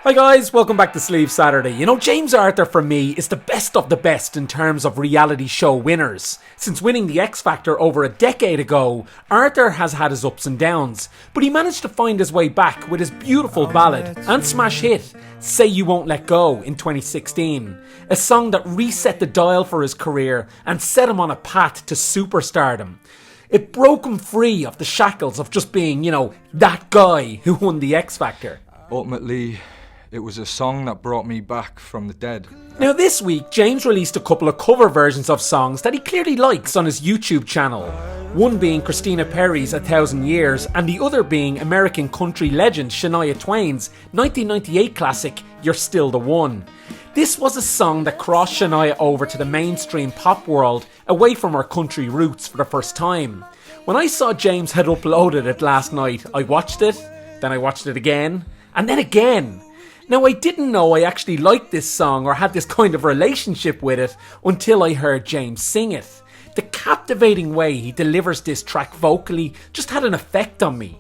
Hi guys, welcome back to Sleeve Saturday. You know, James Arthur for me is the best of the best in terms of reality show winners. Since winning the X Factor over a decade ago, Arthur has had his ups and downs, but he managed to find his way back with his beautiful ballad and smash hit, Say You Won't Let Go, in 2016. A song that reset the dial for his career and set him on a path to superstardom. It broke him free of the shackles of just being, that guy who won the X Factor. Ultimately, it was a song that brought me back from the dead. Now this week, James released a couple of cover versions of songs that he clearly likes on his YouTube channel. One being Christina Perri's 1,000 Years and the other being American country legend Shania Twain's 1998 classic, You're Still the One. This was a song that crossed Shania over to the mainstream pop world away from her country roots for the first time. When I saw James had uploaded it last night, I watched it, then I watched it again, and then again. Now, I didn't know I actually liked this song or had this kind of relationship with it until I heard James sing it. The captivating way he delivers this track vocally just had an effect on me.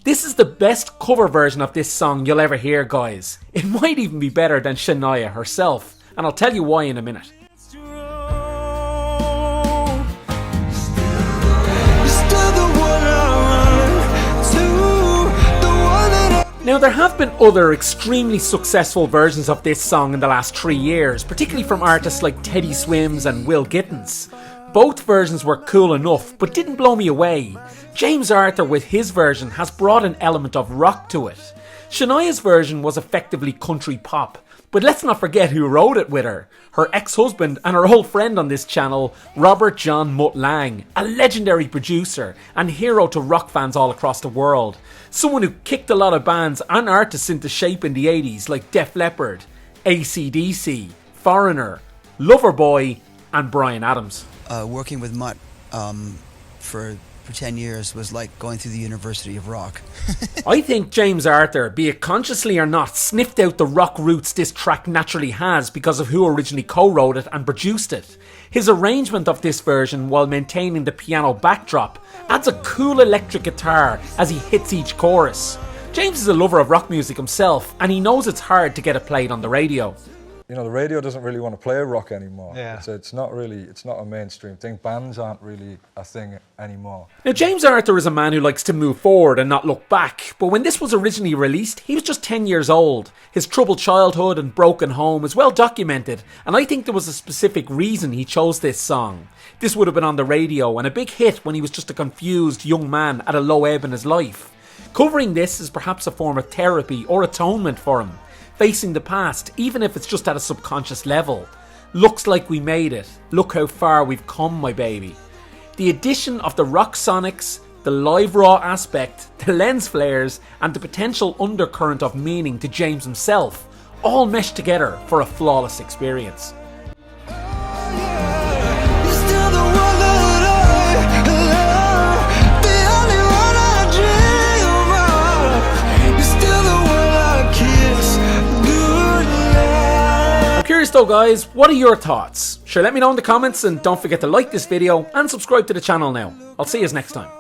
This is the best cover version of this song you'll ever hear, guys. It might even be better than Shania herself, and I'll tell you why in a minute. Now, there have been other extremely successful versions of this song in the last 3 years, particularly from artists like Teddy Swims and Will Gittins. Both versions were cool enough, but didn't blow me away. James Arthur with his version has brought an element of rock to it. Shania's version was effectively country pop, but let's not forget who wrote it with her. Her ex-husband and her old friend on this channel, Robert John Mutt Lang, a legendary producer and hero to rock fans all across the world. Someone who kicked a lot of bands and artists into shape in the 80s like Def Leppard, AC/DC, Foreigner, Loverboy and Bryan Adams. Working with Mutt for 10 years was like going through the University of Rock. I think James Arthur, be it consciously or not, sniffed out the rock roots this track naturally has because of who originally co-wrote it and produced it. His arrangement of this version, while maintaining the piano backdrop, adds a cool electric guitar as he hits each chorus. James is a lover of rock music himself, and he knows it's hard to get it played on the radio. You know, the radio doesn't really want to play rock anymore. Yeah. It's not a mainstream thing. Bands aren't really a thing anymore. Now, James Arthur is a man who likes to move forward and not look back, but when this was originally released, he was just 10 years old. His troubled childhood and broken home is well documented, and I think there was a specific reason he chose this song. This would have been on the radio and a big hit when he was just a confused young man at a low ebb in his life. Covering this is perhaps a form of therapy or atonement for him. Facing the past, even if it's just at a subconscious level. Looks like we made it. Look how far we've come, my baby. The addition of the rock sonics, the live raw aspect, the lens flares, and the potential undercurrent of meaning to James himself all mesh together for a flawless experience. Curious though, guys, what are your thoughts? Sure, let me know in the comments, and don't forget to like this video and subscribe to the channel now. I'll see you next time.